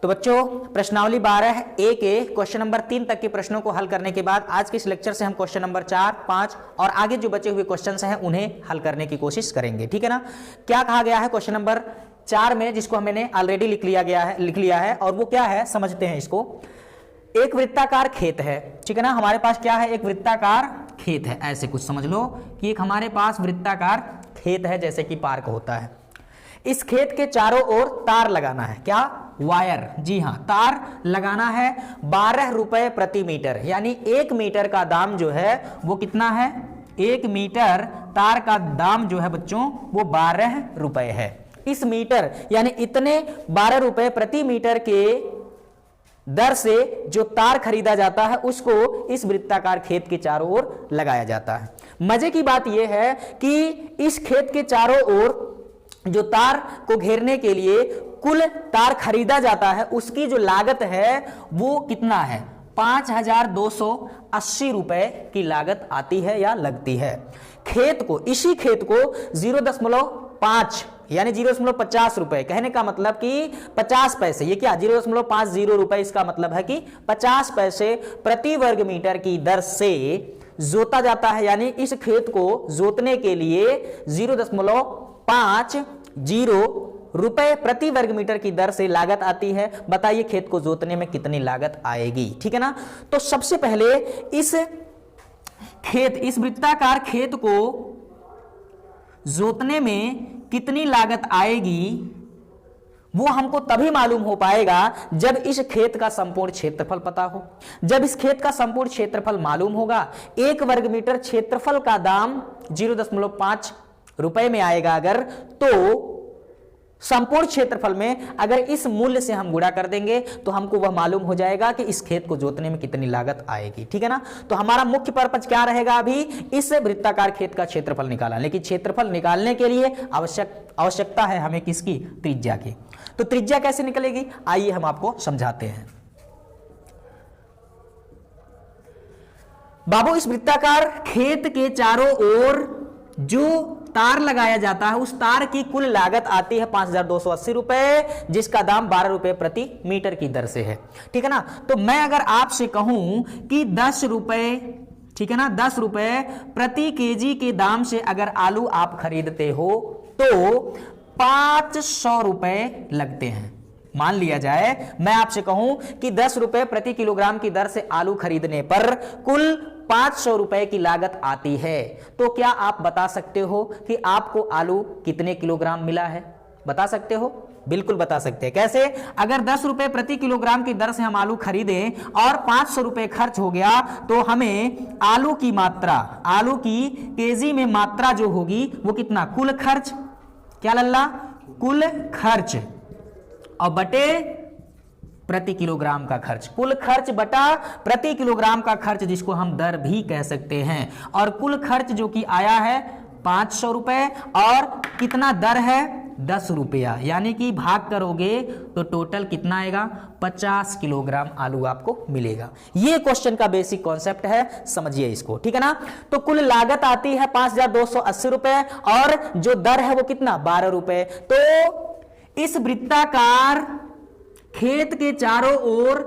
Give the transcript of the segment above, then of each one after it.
तो बच्चों प्रश्नावली 12 ए के क्वेश्चन नंबर 3 तक के प्रश्नों को हल करने के बाद आज के इस लेक्चर से हम क्वेश्चन नंबर 4, 5 और आगे जो बचे हुए क्वेश्चंस हैं उन्हें हल करने की कोशिश करेंगे। ठीक है ना। क्या कहा गया है क्वेश्चन नंबर 4 में, जिसको मैंने ऑलरेडी लिख लिया है और वो क्या है समझते हैं इसको। एक वृत्ताकार खेत है, ठीक है ना। हमारे पास क्या है, एक वृत्ताकार खेत है, ऐसे कुछ समझ लो कि एक हमारे पास वृत्ताकार खेत है जैसे कि पार्क होता है। इस खेत के चारों ओर तार लगाना है, क्या, वायर, जी हां तार लगाना है 12 रुपए प्रति मीटर, यानी 1 मीटर का दाम जो है वो कितना है, 1 मीटर तार का दाम जो है बच्चों वो 12 रुपए है। इस मीटर यानी इतने 12 रुपए प्रति मीटर के दर से जो तार खरीदा जाता है उसको इस वृत्ताकार खेत के चारों ओर लगाया जाता है। मजे की बात यह है कि इस खेत के चारों ओर जो तार को घेरने के लिए कुल तार खरीदा जाता है उसकी जो लागत है वो कितना है, 5280 रुपए की लागत आती है या लगती है। खेत को, इसी खेत को 0.5 यानी 0.50 रुपए, कहने का मतलब कि 50 पैसे, ये क्या 0.50 रुपए, इसका मतलब है कि 50 पैसे प्रति वर्ग मीटर की दर से जोता जाता है। यानी इस खेत को जोतने के लिए 0.50 रुपए प्रति वर्ग मीटर की दर से लागत आती है। बताइए खेत को जोतने में कितनी लागत आएगी। ठीक है ना। तो सबसे पहले इस वृत्ताकार खेत को जोतने में कितनी लागत आएगी वो हमको तभी मालूम हो पाएगा जब इस खेत का संपूर्ण क्षेत्रफल पता हो। जब इस खेत का संपूर्ण क्षेत्रफल मालूम होगा, 1 वर्ग मीटर क्षेत्रफल का दाम 0.5 रुपए में आएगा अगर, तो संपूर्ण क्षेत्रफल में अगर इस मूल्य से हम गुणा कर देंगे तो हमको वह मालूम हो जाएगा कि इस खेत को जोतने में कितनी लागत आएगी। ठीक है ना। तो हमारा मुख्य पर्पज क्या रहेगा, अभी इस वृत्ताकार खेत का क्षेत्रफल निकालना, लेकिन क्षेत्रफल निकालने के लिए आवश्यकता है हमें किसकी, त्रिज्या की। तो त्रिज्या कैसे निकलेगी आइए हम आपको समझाते हैं। बाबू इस वृत्ताकार खेत के चारों ओर जो तार लगाया जाता है उस तार की कुल लागत आती है 5280 रुपए, जिसका दाम 12 रुपए प्रति मीटर की दर से है। ठीक है ना। तो मैं अगर आपसे कहूं कि 10 रुपए, ठीक है ना, 10 रुपए प्रति केजी के दाम से अगर आलू आप खरीदते हो तो 500 रुपए लगते हैं। मान लिया जाए मैं आपसे कहूं कि 10 रुपए प्रति किलोग्राम की दर से आलू खरीदने पर कुल 500 रुपए की लागत आती है, तो क्या आप बता सकते हो कि आपको आलू कितने किलोग्राम मिला है? बता सकते हो? बिल्कुल बता सकते हैं। कैसे? अगर 10 रुपए प्रति किलोग्राम की दर से हम आलू खरीदें और 500 रुपए खर्च हो गया तो हमें आलू की मात्रा, आलू की केजी में मात्रा जो होगी वो कितना, कुल खर्च, क्या लल्ला, कुल खर्च और बटे प्रति किलोग्राम का खर्च, कुल खर्च बटा प्रति किलोग्राम का खर्च, जिसको हम दर भी कह सकते हैं। और कुल खर्च जो कि आया है 500 रुपए और कितना दर है 10 रुपया, यानी कि भाग करोगे तो टोटल कितना आएगा, 50 किलोग्राम आलू आपको मिलेगा। ये क्वेश्चन का बेसिक कॉन्सेप्ट है, समझिए इसको। ठीक है ना। तो कुल लागत आती है 5280 रुपए और जो दर है वो कितना, 12 रुपए। तो इस वृत्ताकार खेत के चारों ओर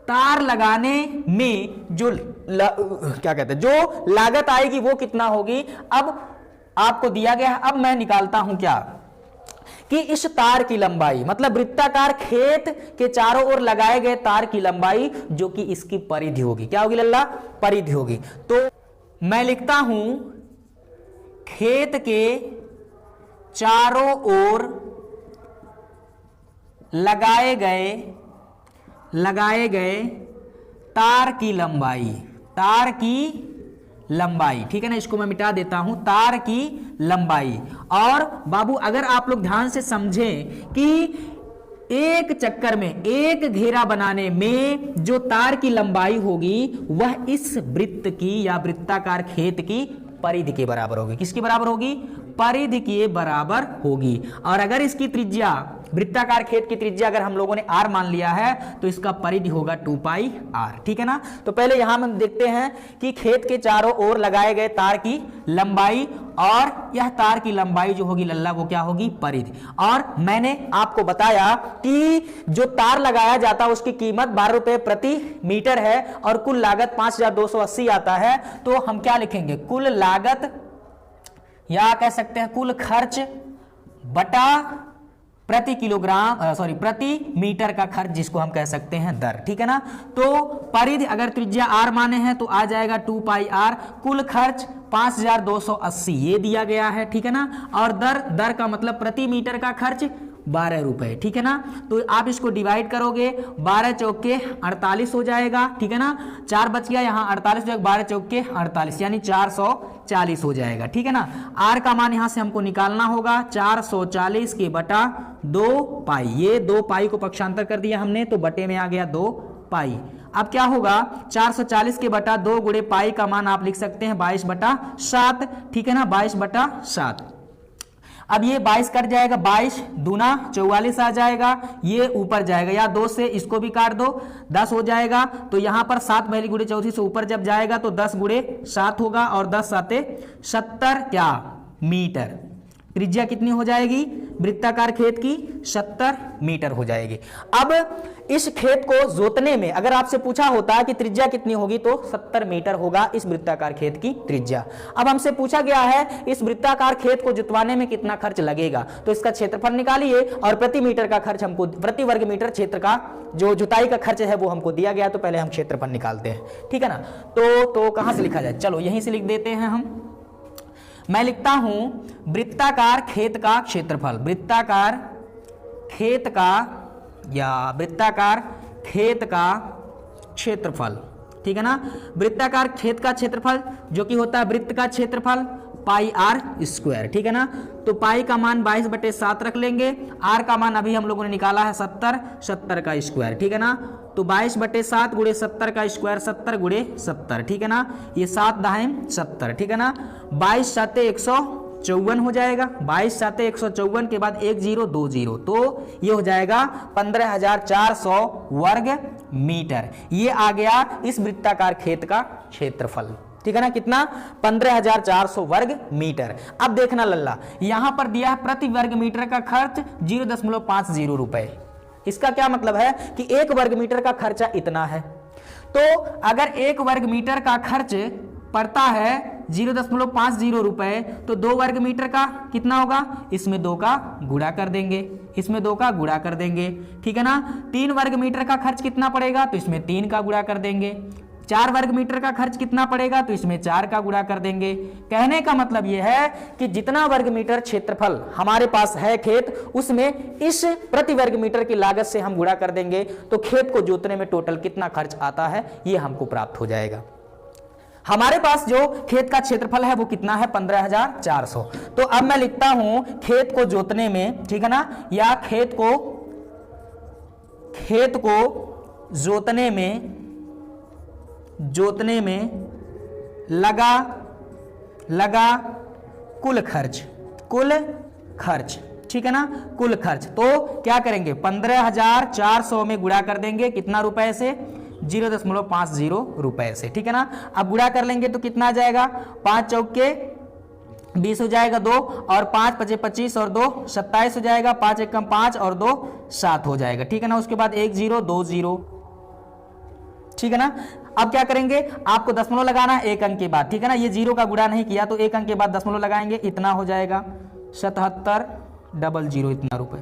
तार लगाने में जो क्या कहते हैं, जो लागत आएगी वो कितना होगी। अब आपको दिया गया है, अब मैं निकालता हूं क्या, कि इस तार की लंबाई, मतलब वृत्ताकार खेत के चारों ओर लगाए गए तार की लंबाई जो कि इसकी परिधि होगी, क्या होगी लल्ला, परिधि होगी। तो मैं लिखता हूं खेत के चारों ओर लगाए गए तार की लंबाई, ठीक है ना। इसको मैं मिटा देता हूं, तार की लंबाई। और बाबू अगर आप लोग ध्यान से समझें कि एक चक्कर में, एक घेरा बनाने में जो तार की लंबाई होगी वह इस वृत्त की या वृत्ताकार खेत की परिधि के बराबर होगी। किसके बराबर होगी, परिधि के बराबर होगी। और अगर इसकी त्रिज्या, वृत्ताकार खेत की त्रिज्या अगर हम लोगों ने r मान लिया है तो इसका परिधि होगा 2 पाई r, ठीक है ना। तो पहले यहां हम देखते हैं कि खेत के चारों ओर लगाए गए तार की लंबाई, और यह तार की लंबाई जो होगी लल्ला वो क्या होगी, परिधि। और मैंने आपको बताया कि जो तार लगाया जाता है उसकी कीमत 12 रुपए प्रति मीटर है और कुल लागत 5280 आता है। तो हम क्या लिखेंगे, कुल लागत या कह सकते हैं कुल खर्च बटा प्रति किलोग्राम, प्रति मीटर का खर्च, जिसको हम कह सकते हैं दर, ठीक है ना। तो परिधि अगर त्रिज्या r माने हैं तो आ जाएगा 2 पाई r, कुल खर्च 5280 ये दिया गया है, ठीक है ना। और दर का मतलब प्रति मीटर का खर्च 12 रुपए, ठीक है ना। तो आप इसको डिवाइड करोगे, 12 चौके 48 हो जाएगा, ठीक है ना। 4 बच गया, यहाँ 48 हो जाएगा, 12 चौके 48 यानी 440 हो जाएगा, ठीक है ना। r का मान यहाँ से हमको निकालना होगा 440 के बटा 2 पाई, ये 2 पाई को पक्षांतर कर दिया हमने तो बटे में आ गया 2 पाई। अब क्या होगा, 440 के बटा 2 गुणे पाई का मान आप लिख सकते हैं 22/7, ठीक है ना, 22/7। अब ये 22 कट जाएगा, 22 दूना 44 आ जाएगा, ये ऊपर जाएगा, या 2 से इसको भी काट दो 10 हो जाएगा। तो यहाँ पर 7 पहली गुणे 34 से ऊपर जब जाएगा तो 10 गुणे 7 होगा, और 10 साते 70 क्या मीटर। त्रिज्या कितनी हो जाएगी वृत्ताकार खेत की, 70 मीटर हो जाएगी। अब इस खेत को जोतने में अगर आपसे पूछा होता कि त्रिज्या कितनी होगी तो 70 मीटर होगा इस वृत्ताकार खेत की त्रिज्या। अब हमसे पूछा गया है इस वृत्ताकार खेत को जुतवाने में कितना खर्च लगेगा, तो इसका क्षेत्रफल निकालिए और प्रति मीटर का खर्च हमको, प्रति वर्ग मीटर क्षेत्र का जो जुताई का खर्च है वो हमको दिया गया। तो पहले हम क्षेत्रफल निकालते हैं, ठीक है ना। तो कहां से लिखा जाए, चलो यहीं से लिख देते हैं हम। मैं लिखता हूं वृत्ताकार खेत का क्षेत्रफल, वृत्ताकार खेत का या वृत्ताकार खेत का क्षेत्रफल, ठीक है ना। वृत्ताकार खेत का क्षेत्रफल जो कि होता है वृत्त का क्षेत्रफल पाई r स्क्वायर, ठीक है ना। तो पाई का मान 22/7 रख लेंगे, r का मान अभी हम लोगों ने निकाला है 70 का स्क्वायर, ठीक है ना। तो 22/7 गुणे 70 का स्क्वायर 70 गुणे 70, ठीक है ना। ये 7 दाहें 70, ठीक है ना। 22 साते 154 हो जाएगा, 22 साते 154 के बाद 1020, तो ये हो जाएगा 15,400 वर्ग मीटर। ये आ गया इस वृत्ताकार खेत का क्षेत्रफल, ठीक है ना। कितना, 15,400 वर्ग मीटर। अब देखना लल्ला, यहां पर दिया है प्रति वर्ग मीटर का खर्च 0.50 रुपए। इसका क्या मतलब है कि 1 वर्ग मीटर का खर्चा इतना है। तो अगर 1 वर्ग मीटर का खर्च पड़ता है 0.50 रुपए, तो 2 वर्ग मीटर का कितना होगा, इसमें 2 का गुणा कर देंगे, इसमें 2 का गुणा कर देंगे, ठीक है ना। 3 वर्ग मीटर का खर्च कितना पड़ेगा, तो इसमें 3 का गुणा कर देंगे। 4 वर्ग मीटर का खर्च कितना पड़ेगा, तो इसमें 4 का गुणा कर देंगे। कहने का मतलब यह है कि जितना वर्ग मीटर क्षेत्रफल हमारे पास है खेत, उसमें इस प्रति वर्ग मीटर की लागत से हम गुणा कर देंगे, तो खेत को जोतने में टोटल कितना खर्च आता है ये हमको प्राप्त हो जाएगा। हमारे पास जो खेत का क्षेत्रफल है वो कितना है, 15,400। तो अब मैं लिखता हूं खेत को जोतने में, ठीक है ना, या खेत को जोतने में लगा कुल खर्च, ठीक है ना, कुल खर्च। तो क्या करेंगे, 15,400 में गुणा कर देंगे कितना रुपए से, 0.50 रुपए से, ठीक है ना। अब गुणा कर लेंगे तो कितना आ जाएगा, 5 चौके 20 हो जाएगा 2, और 5 पचे 25 और 2 27 हो जाएगा, 5 एकम 5 और 2 7 हो जाएगा, ठीक है ना। उसके बाद 1020, ठीक है ना। अब क्या करेंगे, आपको दशमलव लगाना है 1 अंक के बाद, ठीक है ना। ये 0 का गुणा नहीं किया तो 1 अंक के बाद दशमलव लगाएंगे, इतना हो जाएगा 7700 इतना रुपए।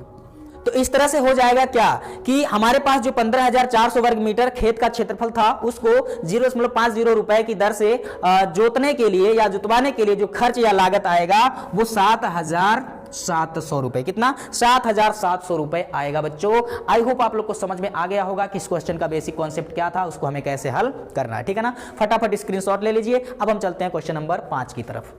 तो इस तरह से हो जाएगा क्या कि हमारे पास जो 15,400 वर्ग मीटर खेत का क्षेत्रफल था उसको 0.50 रुपए की दर से जोतने के लिए या जुतवाने के लिए जो खर्च या लागत आएगा वो 7,700 रुपए, कितना, 7,700 रुपए आएगा। बच्चों आई होप आप लोग को समझ में आ गया होगा कि इस क्वेश्चन का बेसिक कॉन्सेप्ट क्या था, उसको हमें कैसे हल करना है, ठीक है ना। फटाफट स्क्रीनशॉट ले लीजिए। अब हम चलते हैं क्वेश्चन नंबर 5 की तरफ।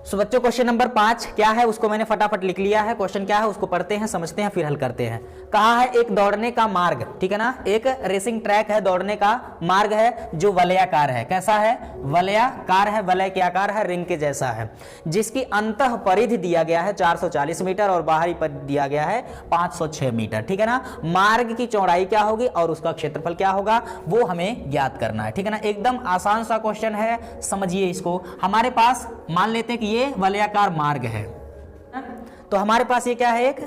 सो बच्चों क्वेश्चन नंबर 5 क्या है उसको मैंने फटाफट लिख लिया है। क्वेश्चन क्या है उसको पढ़ते हैं, समझते हैं, फिर हल करते हैं। कहा है एक दौड़ने का मार्ग, ठीक है ना, एक रेसिंग ट्रैक है, दौड़ने का मार्ग है जो वलयाकार है। कैसा है? वलयाकार है, वलय के आकार है, रिंग के जैसा है, जिसकी अंतः परिधि दिया गया है 440 मीटर और बाहरी परिधि दिया गया है 506 मीटर, ठीक है ना। मार्ग की चौड़ाई क्या होगी और उसका क्षेत्रफल क्या होगा वो हमें ज्ञात करना है, ठीक है ना। एकदम आसान सा क्वेश्चन है, समझिए इसको। हमारे पास मान लेते हैं कि ये वलयाकार मार्ग है, तो हमारे पास ये क्या है, एक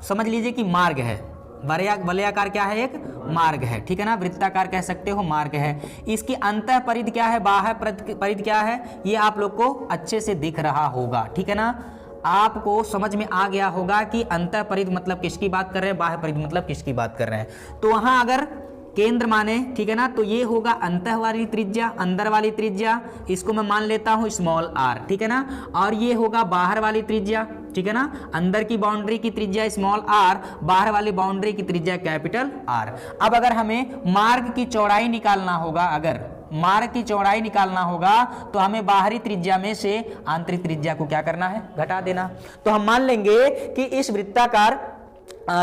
समझ लीजिए कि मार्ग है। वलयाकार क्या है? एक मार्ग है, ठीक है ना। वृत्ताकार कह सकते हो, मार्ग है। इसकी अंतः परिधि क्या है, बाह्य परिधि क्या है, ये आप लोग को अच्छे से दिख रहा होगा, ठीक है ना। आपको समझ में आ गया होगा कि अंतः परिधि मतलब किसकी बात कर रहे हैं, बाह्य परिधि मतलब किसकी बात कर रहे हैं। तो वहां अगर केंद्र माने, ठीक है ना, तो ये होगा अंतः वाली त्रिज्या, अंदर वाली त्रिज्या, इसको मैं मान लेता हूं स्मॉल r, ठीक है ना। और ये होगा बाहर वाली त्रिज्या, ठीक है ना। अंदर की बाउंड्री की त्रिज्या स्मॉल r, बाहर वाली बाउंड्री की त्रिज्या कैपिटल R। अब अगर हमें मार्ग की चौड़ाई निकालना होगा, अगर मार्ग की चौड़ाई निकालना होगा तो हमें बाहरी त्रिज्या में से आंतरिक त्रिज्या को क्या करना है, घटा देना। तो हम मान लेंगे कि इस वृत्ताकार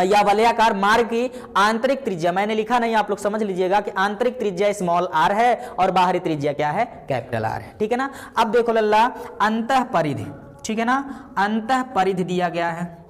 या वलयाकार मार्ग की आंतरिक त्रिज्या, मैंने लिखा नहीं, आप लोग समझ लीजिएगा कि आंतरिक त्रिज्या स्मॉल r है और बाहरी त्रिज्या क्या है, कैपिटल R है, ठीक है ना। अब देखो लल्ला, अंतः परिधि, ठीक है ना, अंतः परिधि दिया गया है,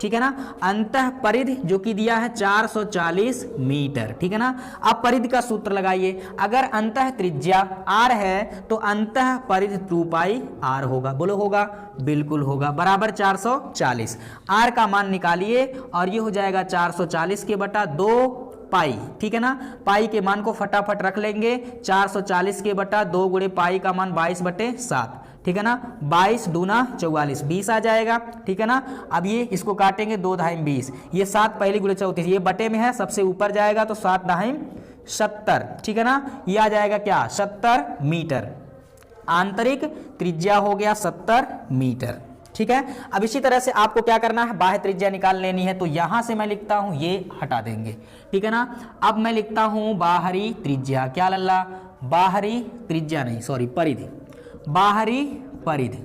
ठीक है ना। अंतः परिधि जो कि दिया है 440 मीटर, ठीक है ना। अब परिधि का सूत्र लगाइए। अगर अंतः त्रिज्या r है तो अंतः परिधि 2 पाई r होगा। बोलो होगा? बिल्कुल होगा। बराबर 440, r का मान निकालिए और ये हो जाएगा 440 के बटा 2 पाई, ठीक है ना। पाई के मान को फटाफट रख लेंगे। 440 के बटा 2 गुणे पाई का मान 22/7, ठीक है ना। 22 दूना 44, 20 आ जाएगा, ठीक है ना। अब ये इसको काटेंगे, 2 दाहिम 20, ये 7 पहली गुणे 34, ये बटे में है, सबसे ऊपर जाएगा तो 7 दाहिम 70, ठीक है ना। ये आ जाएगा क्या, 70 मीटर। आंतरिक त्रिज्या हो गया 70 मीटर, ठीक है। अब इसी तरह से आपको क्या करना है, बाह्य त्रिज्या निकाल लेनी है। तो यहां से मैं लिखता हूं, ये हटा देंगे, ठीक है ना। अब मैं लिखता हूं बाहरी त्रिज्या, क्या लल्ला, बाहरी त्रिज्या नहीं, सॉरी, परिधि, बाहरी परिधि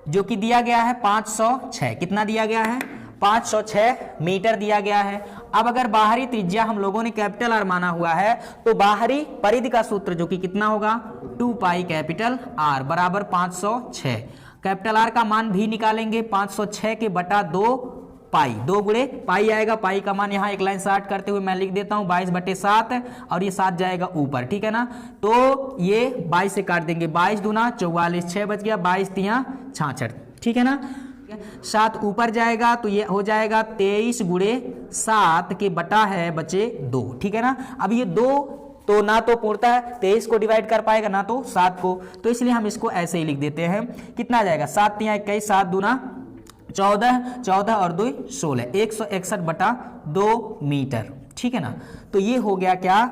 जो कि दिया गया है 506, कितना दिया गया है, 506 मीटर दिया गया है। अब अगर बाहरी त्रिज्या हम लोगों ने कैपिटल R माना हुआ है तो बाहरी परिधि का सूत्र जो कि कितना होगा, 2 पाई कैपिटल R बराबर 506। कैपिटल R का मान भी निकालेंगे, 506 के बटा 2 पाई, 2 गुणे पाई आएगा। पाई का मान यहाँ एक लाइन स्टार्ट करते हुए मैं लिख देता हूँ 22/7 और ये 7 जाएगा ऊपर, ठीक है ना। तो ये 22 से काट देंगे, 22 दूना 44, 6 बच गया, 22 तिया 66, ठीक है ना। 7 ऊपर जाएगा तो ये हो जाएगा 23 गुणे 7 के बटा है बचे 2, ठीक है ना। अब ये 2 तो ना तो पूर्णतः 23 को डिवाइड कर पाएगा ना तो 7 को, तो इसलिए हम इसको ऐसे ही लिख देते हैं। कितना आ जाएगा, 7 तिया 21, 7 दूना 14, 14 और 2 16, 161/2 मीटर, ठीक है ना। तो ये हो गया क्या,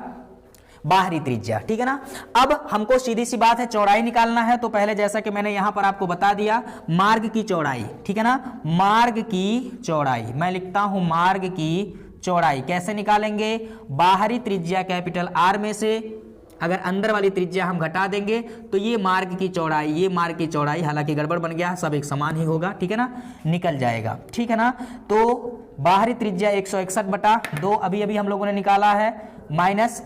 बाहरी त्रिज्या, ठीक है ना। अब हमको सीधी सी बात है, चौड़ाई निकालना है। तो पहले जैसा कि मैंने यहां पर आपको बता दिया, मार्ग की चौड़ाई, ठीक है ना, मार्ग की चौड़ाई मैं लिखता हूं, मार्ग की चौड़ाई कैसे निकालेंगे, बाहरी त्रिज्या कैपिटल R में से अगर अंदर वाली त्रिज्या हम घटा देंगे तो ये मार्ग की चौड़ाई, ये मार्ग की चौड़ाई, हालांकि गड़बड़ बन गया, सब एक समान ही होगा, ठीक है ना, निकल जाएगा, ठीक है ना। तो बाहरी त्रिज्या 161/2 अभी अभी हम लोगों ने निकाला है, माइनस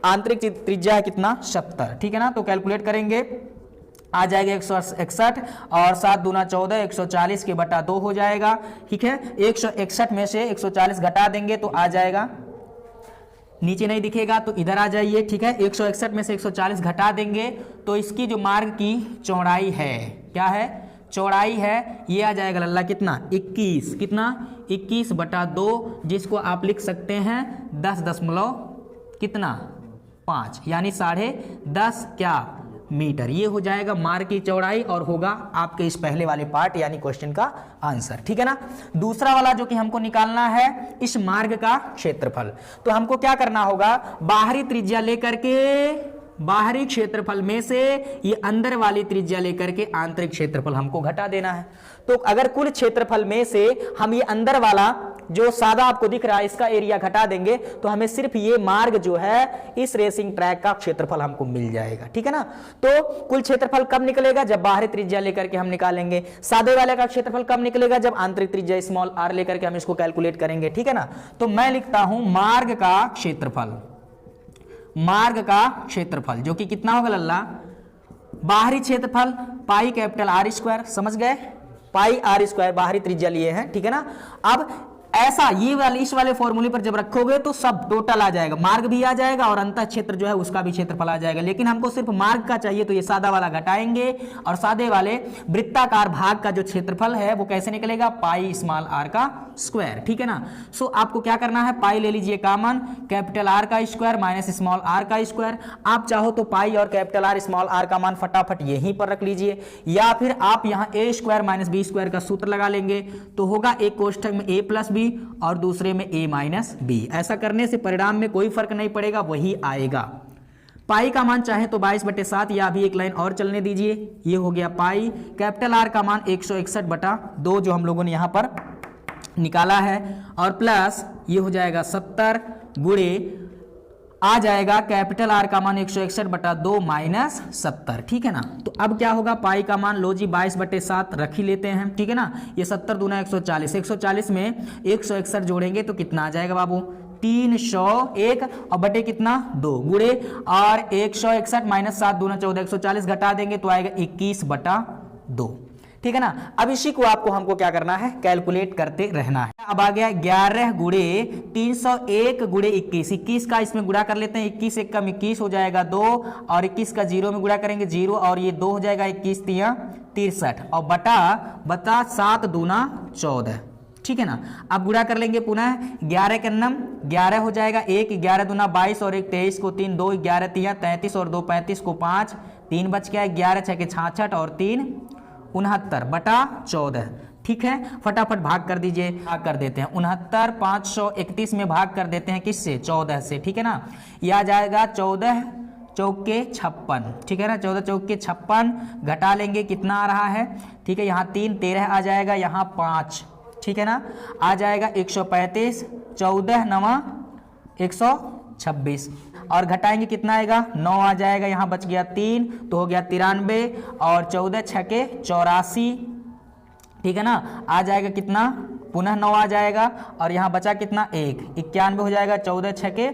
आंतरिक त्रिज्या है कितना, 70, ठीक है ना। तो कैलकुलेट करेंगे, आ जाएगा 161 और 7 दूना 14, 140 के बटा 2 हो जाएगा, ठीक है। 161 में से 140 घटा देंगे तो आ जाएगा, नीचे नहीं दिखेगा तो इधर आ जाइए, ठीक है। 161 में से 140 घटा देंगे तो इसकी जो मार्ग की चौड़ाई है, क्या है, चौड़ाई है, ये आ जाएगा लल्ला कितना, 21, कितना, 21/2, जिसको आप लिख सकते हैं 10.5 यानी 10.5 क्या मीटर। ये हो जाएगा मार्ग की चौड़ाई और होगा आपके इस पहले वाले पार्ट यानी क्वेश्चन का आंसर, ठीक है ना। दूसरा वाला जो कि हमको निकालना है इस मार्ग का क्षेत्रफल, तो हमको क्या करना होगा, बाहरी त्रिज्या लेकर के बाहरी क्षेत्रफल में से ये अंदर वाली त्रिज्या लेकर के आंतरिक क्षेत्रफल हमको घटा देना है। तो अगर कुल क्षेत्रफल में से हम ये अंदर वाला जो सादा आपको दिख रहा है इसका एरिया घटा देंगे तो हमें सिर्फ ये मार्ग जो है इस रेसिंग ट्रैक का क्षेत्रफल हमको मिल जाएगा, ठीक है ना। तो कुल क्षेत्रफल कब निकलेगा, जब बाहरी त्रिज्या लेकर के हम निकालेंगे। सादे वाले का क्षेत्रफल कब निकलेगा, जब आंतरिक त्रिज्या स्मॉल आर लेकर के हम इसको कैलकुलेट करेंगे, ठीक है ना। तो मैं लिखता हूं मार्ग का क्षेत्रफल, मार्ग का क्षेत्रफल जो कि कितना होगा लल्ला, बाहरी क्षेत्रफल पाई कैपिटल आर स्क्वायर, समझ गए, पाई आर स्क्वायर बाहरी त्रिज्या लिए हैं, ठीक है ना। अब ऐसा ये वाले इस वाले फॉर्मूले पर जब रखोगे तो सब टोटल आ जाएगा, मार्ग भी आ जाएगा और अंतः क्षेत्र जो है उसका भी क्षेत्रफल आ जाएगा। लेकिन हमको सिर्फ मार्ग का चाहिए तो ये सादा वाला घटाएंगे और सादे वाले वृत्ताकार भाग का जो क्षेत्रफल है वो कैसे निकलेगा, पाई स्मॉल आर का स्क्वायर, ठीक है ना। सो आपको क्या करना है, पाई ले लीजिए कॉमन, कैपिटल आर का स्क्वायर माइनस स्मॉल आर का स्क्वायर। आप चाहो तो पाई और कैपिटल आर स्मॉल आर का मान फटाफट यहीं पर रख लीजिए, या फिर आप यहां ए स्क्वायर माइनस बी स्क्वायर का सूत्र लगा लेंगे तो होगा एक कोष्ठक में ए प्लस बी और दूसरे में a माइनस बी। ऐसा करने से परिणाम में कोई फर्क नहीं पड़ेगा, वही आएगा। पाई का मान चाहे तो 22/7 या अभी एक लाइन और चलने दीजिए, ये हो गया पाई। कैपिटल आर का मान 161/2 जो हम लोगों ने यहां पर निकाला है, और प्लस ये हो जाएगा 70 गुणे आ जाएगा कैपिटल आर का मान 161/2 माइनस 70, ठीक है ना। तो अब क्या होगा, पाई का मान लो जी 22/7 रख ही लेते हैं, ठीक है ना। ये 70 दूना 140, 140 में 161 जोड़ेंगे तो कितना आ जाएगा बाबू, 301 और बटे कितना 2 गुणे और 161 माइनस 7 दूना 14, 140 घटा देंगे तो आएगा 21/2, ठीक है ना। अब इसी को आपको हमको क्या करना है, कैलकुलेट करते रहना है। अब आ गया 11 गुणे 301 गुणे 21, 21 का इसमें गुणा कर लेते हैं, 21 एक कम 21 हो जाएगा 2 और 21 का 0 में गुणा करेंगे 0 और ये 2 हो जाएगा, 21 3 63 और बटा 7 दूना 14, ठीक है ना। अब गुणा कर लेंगे पुनः, 11 के नम 11 हो जाएगा, 1 11 दूना 22 और 1 23 को 3 2 11 3 33 और 2 35 को 5 3 बच गया, 11 6 के 66 और 3 69/14, ठीक है। फटाफट भाग कर दीजिए, भाग कर देते हैं 69 531 में भाग कर देते हैं किससे, 14 से, ठीक है ना। यह आ जाएगा 14 चौके 56, ठीक है ना। 14 चौके 56 घटा लेंगे कितना आ रहा है, ठीक है। यहाँ 3 13 आ जाएगा, यहाँ 5, ठीक है ना, आ जाएगा 135, 14 9 126 और घटाएंगे कितना आएगा, 9 आ जाएगा, यहाँ बच गया 3 तो हो गया 93 और 14 6 के 84, ठीक है ना। आ जाएगा कितना, पुनः 9 आ जाएगा और यहाँ बचा कितना 1 91 हो जाएगा, 14 6 के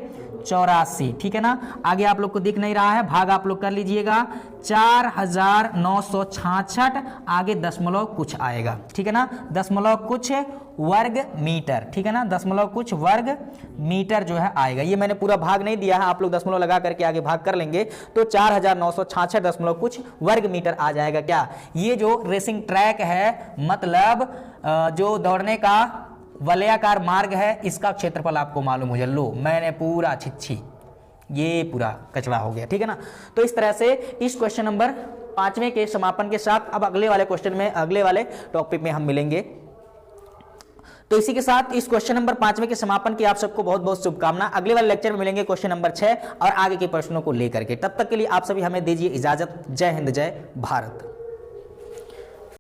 84, ठीक है ना। आगे आप लोग को दिख नहीं रहा है, भाग आप लोग कर लीजिएगा, 4966 आगे दशमलव कुछ आएगा, ठीक है ना, दशमलव कुछ वर्ग मीटर, ठीक है ना, दशमलव कुछ वर्ग मीटर जो है आएगा। ये मैंने पूरा भाग नहीं दिया है, आप लोग दशमलव लगा करके आगे भाग कर लेंगे तो 4966 दशमलव कुछ वर्ग मीटर आ जाएगा। क्या ये जो रेसिंग ट्रैक है, मतलब जो दौड़ने का वलयाकार मार्ग है, इसका क्षेत्रफल आपको मालूम हो जाए। लो मैंने पूरा छिच्छी ये पूरा कचरा हो गया, ठीक है ना। तो इस तरह से इस क्वेश्चन नंबर 5वें के समापन के साथ अब अगले वाले क्वेश्चन में, अगले वाले टॉपिक में हम मिलेंगे। तो इसी के साथ इस क्वेश्चन नंबर 5वें के समापन की आप सबको बहुत बहुत शुभकामना। अगले वाले लेक्चर में मिलेंगे क्वेश्चन नंबर 6 और आगे के प्रश्नों को लेकर के। तब तक के लिए आप सभी हमें दीजिए इजाजत। जय हिंद, जय भारत।